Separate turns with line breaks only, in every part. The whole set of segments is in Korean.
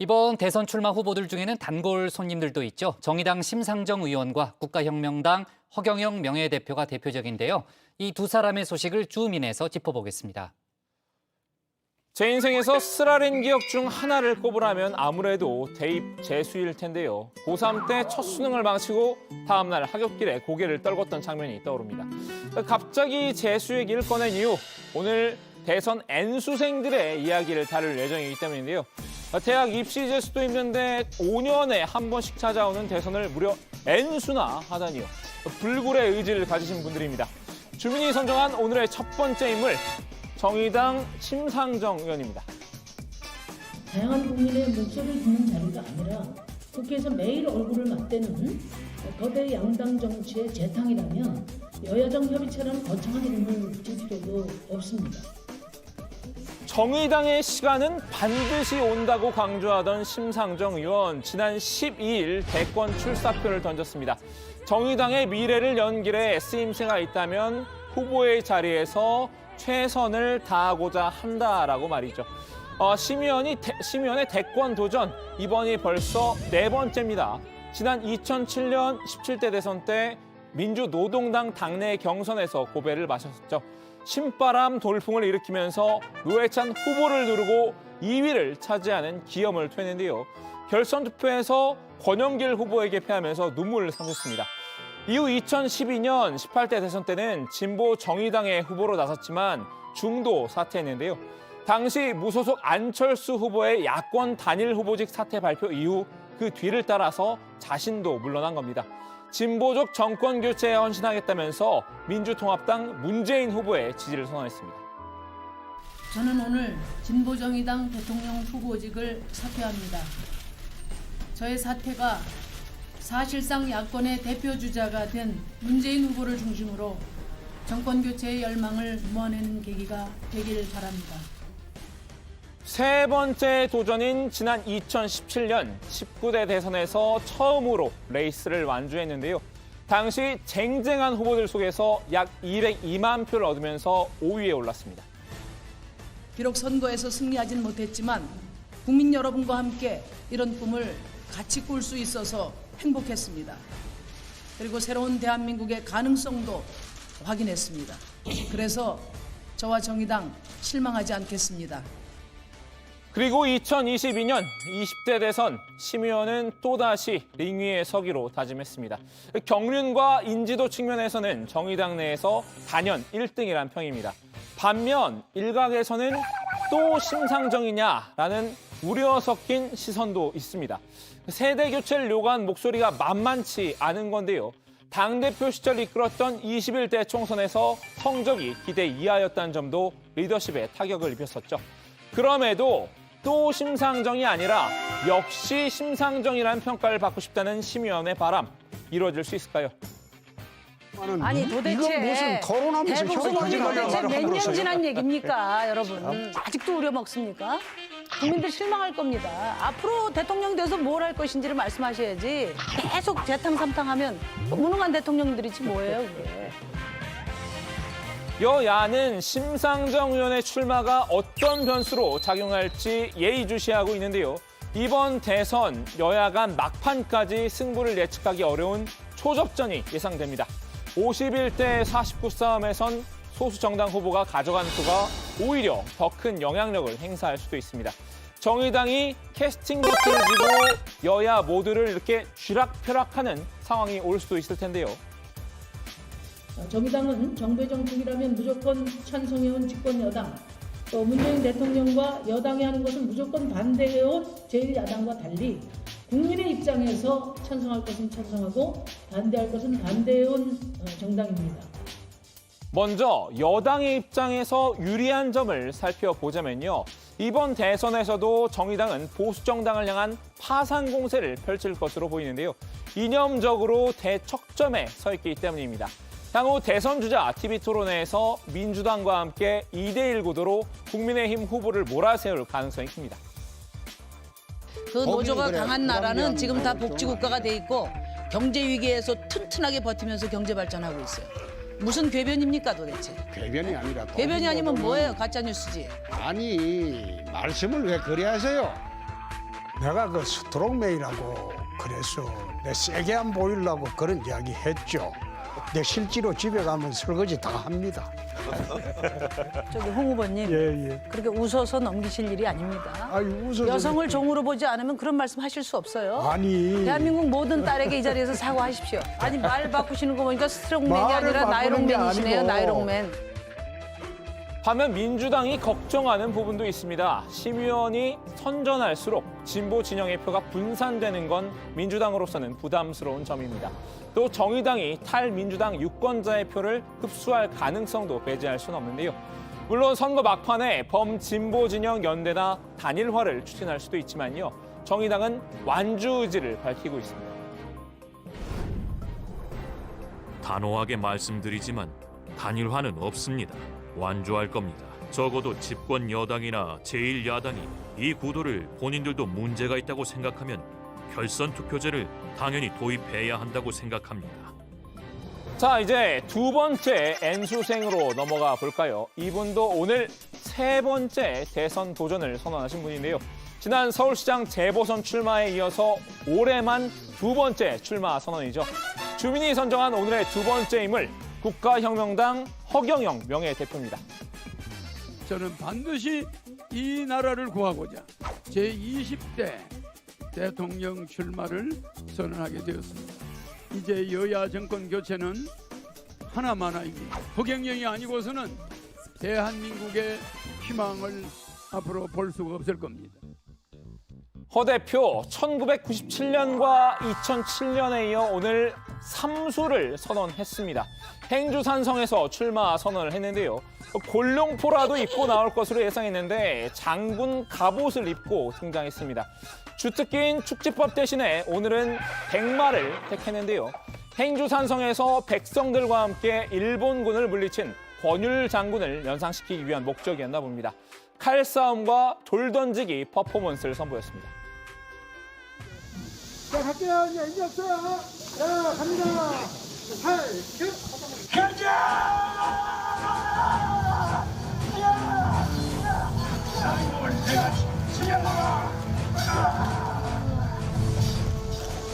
이번 대선 출마 후보들 중에는 단골 손님들도 있죠. 정의당 심상정 의원과 국가혁명당 허경영 명예대표가 대표적인데요. 이 두 사람의 소식을 주민에서 짚어보겠습니다.
제 인생에서 쓰라린 기억 중 하나를 꼽으라면 아무래도 대입 재수일 텐데요. 고3 때 첫 수능을 망치고 다음 날 하굣길에 고개를 떨궜던 장면이 떠오릅니다. 갑자기 재수 얘기를 꺼낸 이유, 오늘 대선 N수생들의 이야기를 다룰 예정이기 때문인데요. 대학 입시 재수도 힘든데 5년에 한 번씩 찾아오는 대선을 무려 N수나 하다니요. 불굴의 의지를 가지신 분들입니다. 주민이 선정한 오늘의 첫 번째 인물, 정의당 심상정 의원입니다.
다양한 국민의 목소리를 듣는 자리가 아니라 국회에서 매일 얼굴을 맞대는 거대 양당 정치의 재탕이라면 여야정 협의체라는 거창한 이름을 붙일 필요도 없습니다.
정의당의 시간은 반드시 온다고 강조하던 심상정 의원, 지난 12일 대권 출사표를 던졌습니다. 정의당의 미래를 연길해 쓰임새가 있다면 후보의 자리에서 최선을 다하고자 한다라고 말이죠. 심 의원의 대권 도전, 이번이 벌써 네 번째입니다. 지난 2007년 17대 대선 때 민주노동당 당내 경선에서 고배를 마셨죠. 신바람 돌풍을 일으키면서 노회찬 후보를 누르고 2위를 차지하는 기염을 토했는데요. 결선 투표에서 권영길 후보에게 패하면서 눈물을 삼켰습니다. 이후 2012년 18대 대선 때는 진보 정의당의 후보로 나섰지만 중도 사퇴했는데요. 당시 무소속 안철수 후보의 야권 단일 후보직 사퇴 발표 이후 그 뒤를 따라서 자신도 물러난 겁니다. 진보적 정권 교체에 헌신하겠다면서 민주통합당 문재인 후보의 지지를 선언했습니다.
저는 오늘 진보정의당 대통령 후보직을 사퇴합니다. 저의 사퇴가 사실상 야권의 대표주자가 된 문재인 후보를 중심으로 정권 교체의 열망을 모아내는 계기가 되길 바랍니다.
세 번째 도전인 지난 2017년 19대 대선에서 처음으로 레이스를 완주했는데요. 당시 쟁쟁한 후보들 속에서 약 202만 표를 얻으면서 5위에 올랐습니다.
비록 선거에서 승리하진 못했지만 국민 여러분과 함께 이런 꿈을 같이 꿀 수 있어서 행복했습니다. 그리고 새로운 대한민국의 가능성도 확인했습니다. 그래서 저와 정의당 실망하지 않겠습니다.
그리고 2022년 20대 대선 심 의원은 또다시 링 위에 서기로 다짐했습니다. 경륜과 인지도 측면에서는 정의당 내에서 단연 1등이란 평입니다. 반면 일각에서는 또 심상정이냐라는 우려 섞인 시선도 있습니다. 세대 교체를 요구한 목소리가 만만치 않은 건데요. 당대표 시절 이끌었던 21대 총선에서 성적이 기대 이하였다는 점도 리더십에 타격을 입혔었죠. 그럼에도 또 심상정이 아니라 역시 심상정이라는 평가를 받고 싶다는 심 의원의 바람, 이루어질 수 있을까요?
아니 도대체
이거 무슨 거론하면서
대부분이
혈액
도대체 몇 년
그러세요?
지난 얘기입니까, 여러분? 아직도 우려먹습니까? 국민들 실망할 겁니다. 앞으로 대통령 돼서 뭘 할 것인지를 말씀하셔야지 계속 재탕삼탕하면 무능한 대통령들이지 뭐예요, 그게.
여야는 심상정 의원의 출마가 어떤 변수로 작용할지 예의주시하고 있는데요. 이번 대선 여야 간 막판까지 승부를 예측하기 어려운 초접전이 예상됩니다. 51대 49 싸움에선 소수 정당 후보가 가져간 표가 오히려 더 큰 영향력을 행사할 수도 있습니다. 정의당이 캐스팅 보트를 쥐고 여야 모두를 이렇게 쥐락펴락하는 상황이 올 수도 있을 텐데요.
정의당은 정부의 정책이라면 무조건 찬성해온 집권 여당, 또 문재인 대통령과 여당이 하는 것은 무조건 반대해온 제1야당과 달리 국민의 입장에서 찬성할 것은 찬성하고 반대할 것은 반대해온 정당입니다.
먼저 여당의 입장에서 유리한 점을 살펴보자면요. 이번 대선에서도 정의당은 보수정당을 향한 파상 공세를 펼칠 것으로 보이는데요. 이념적으로 대척점에 서 있기 때문입니다. 향후 대선 주자 TV토론회에서 민주당과 함께 2대1 구도로 국민의힘 후보를 몰아세울 가능성이 큽니다.
그 노조가 강한 나라는 지금 다 복지국가가 돼 있고 경제 위기에서 튼튼하게 버티면서 경제 발전하고 있어요. 무슨 궤변입니까 도대체?
궤변이 아니라
궤변이 아니면 뭐예요? 가짜 뉴스지.
아니 말씀을 왜 그래 하세요? 내가 그 스트롱맨이라고 그래서 내 세게 안 보이려고 그런 이야기 했죠. 내 실제로 집에 가면 설거지 다 합니다.
저기 홍 후보님
예.
그렇게 웃어서 넘기실 일이 아닙니다.
아유, 웃어서
여성을 종으로 보지 않으면 그런 말씀 하실 수 없어요.
아니.
대한민국 모든 딸에게 이 자리에서 사과하십시오. 아니 말 바꾸시는 거 보니까 스트롱맨이
말을
아니라
바꾸는 게
나이롱맨이시네요.
아니고.
나이롱맨.
반면 민주당이 걱정하는 부분도 있습니다. 심의원이 선전할수록 진보 진영의 표가 분산되는 건 민주당으로서는 부담스러운 점입니다. 또 정의당이 탈민주당 유권자의 표를 흡수할 가능성도 배제할 수는 없는데요. 물론 선거 막판에 범진보 진영 연대나 단일화를 추진할 수도 있지만요. 정의당은 완주 의지를 밝히고 있습니다.
단호하게 말씀드리지만 단일화는 없습니다. 완주할 겁니다. 적어도 집권 여당이나 제1야당이 이 구도를 본인들도 문제가 있다고 생각하면 결선 투표제를 당연히 도입해야 한다고 생각합니다.
자, 이제 두 번째 N수생으로 넘어가 볼까요? 이분도 오늘 세 번째 대선 도전을 선언하신 분인데요. 지난 서울시장 재보선 출마에 이어서 올해만 두 번째 출마 선언이죠. 주민이 선정한 오늘의 두 번째 인물, 국가혁명당 허경영 명예대표입니다.
저는 반드시 이 나라를 구하고자 제20대 대통령 출마를 선언하게 되었습니다. 이제 여야 정권 교체는 하나만입니다. 허경영이 아니고서는 대한민국의 희망을 앞으로 볼 수가 없을 겁니다.
허 대표 1997년과 2007년에 이어 오늘 3수를 선언했습니다. 행주산성에서 출마 선언을 했는데요. 골룡포라도 입고 나올 것으로 예상했는데 장군 갑옷을 입고 등장했습니다. 주특기인 축지법 대신에 오늘은 백마를 택했는데요. 행주산성에서 백성들과 함께 일본군을 물리친 권율 장군을 연상시키기 위한 목적이었나 봅니다. 칼싸움과 돌 던지기 퍼포먼스를 선보였습니다.
자, 갈게요. 이제 없어요. 자, 갑니다. 8, 9, 가자!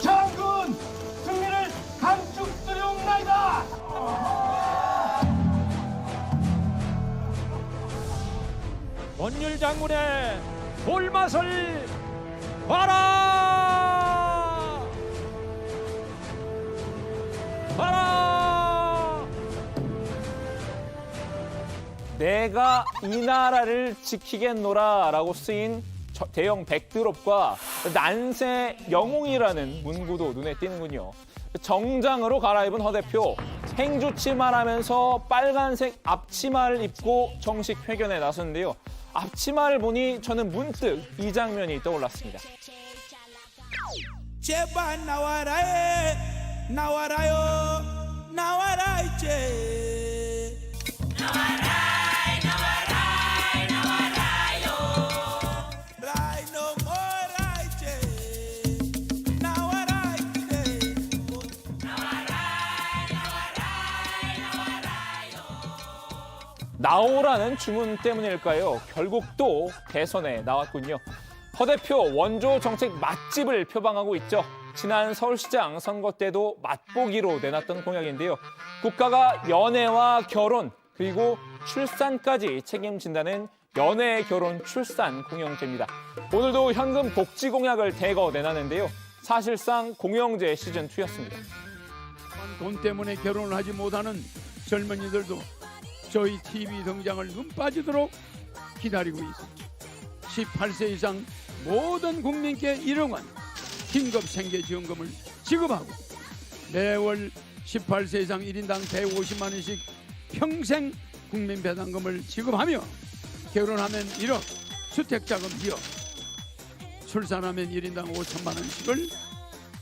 장군, 승리를 감축드리옵나이다!
권율 장군의 볼맛을 봐라! 봐라! 내가 이 나라를 지키겠노라라고 쓰인 대형 백드롭과 난세 영웅이라는 문구도 눈에 띄는군요. 정장으로 갈아입은 허 대표, 행주치마를 하면서 빨간색 앞치마를 입고 정식 회견에 나섰는데요. 앞치마를 보니 저는 문득 이 장면이 떠올랐습니다.
제발 나와라 나와라요 나와라 이제 라이 노모라 이제 나와라 이제
나오라는 주문 때문일까요? 결국 또 대선에 나왔군요. 허 대표 원조 정책 맛집을 표방하고 있죠. 지난 서울시장 선거 때도 맛보기로 내놨던 공약인데요. 국가가 연애와 결혼 그리고 출산까지 책임진다는 연애, 결혼, 출산 공영제입니다. 오늘도 현금 복지 공약을 대거 내놨는데요. 사실상 공영제 시즌2였습니다.
돈 때문에 결혼을 하지 못하는 젊은이들도 저희 TV 등장을 눈 빠지도록 기다리고 있습니다. 18세 이상 모든 국민께 1억 원 긴급 생계지원금을 지급하고 매월 18세 이상 1인당 150만 원씩 평생 국민배당금을 지급하며 결혼하면 1억, 주택자금 2억, 출산하면 1인당 5천만 원씩을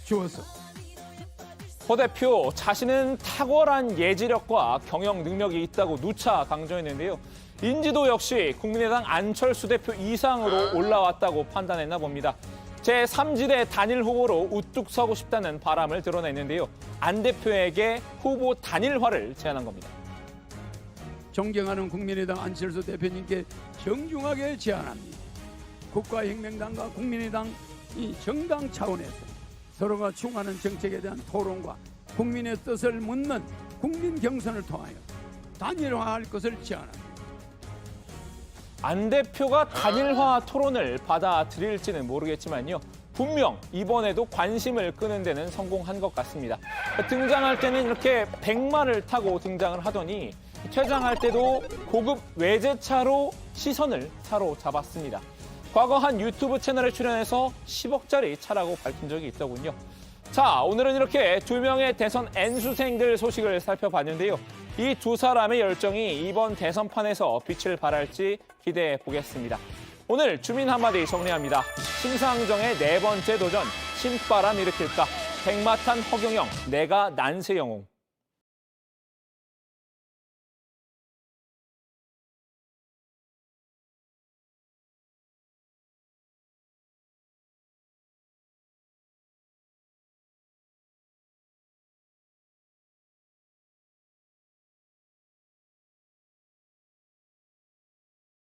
주어서
허 대표 자신은 탁월한 예지력과 경영 능력이 있다고 누차 강조했는데요. 인지도 역시 국민의당 안철수 대표 이상으로 올라왔다고 판단했나 봅니다. 제3지대 단일 후보로 우뚝 서고 싶다는 바람을 드러냈는데요. 안 대표에게 후보 단일화를 제안한 겁니다.
존경하는 국민의당 안철수 대표님께 정중하게 제안합니다. 국가혁명당과 국민의당 이 정당 차원에서 서로가 추구하는 정책에 대한 토론과 국민의 뜻을 묻는 국민 경선을 통하여 단일화할 것을 제안합니다.
안 대표가 단일화 토론을 받아들일지는 모르겠지만요. 분명 이번에도 관심을 끄는 데는 성공한 것 같습니다. 등장할 때는 이렇게 백마를 타고 등장을 하더니 퇴장할 때도 고급 외제차로 시선을 사로잡았습니다. 과거 한 유튜브 채널에 출연해서 10억짜리 차라고 밝힌 적이 있더군요. 자, 오늘은 이렇게 두 명의 대선 N수생들 소식을 살펴봤는데요. 이 두 사람의 열정이 이번 대선판에서 빛을 발할지 기대해 보겠습니다. 오늘 주민 한마디 정리합니다. 심상정의 4번째 도전, 신바람 일으킬까? 백마탄 허경영, 내가 난세 영웅.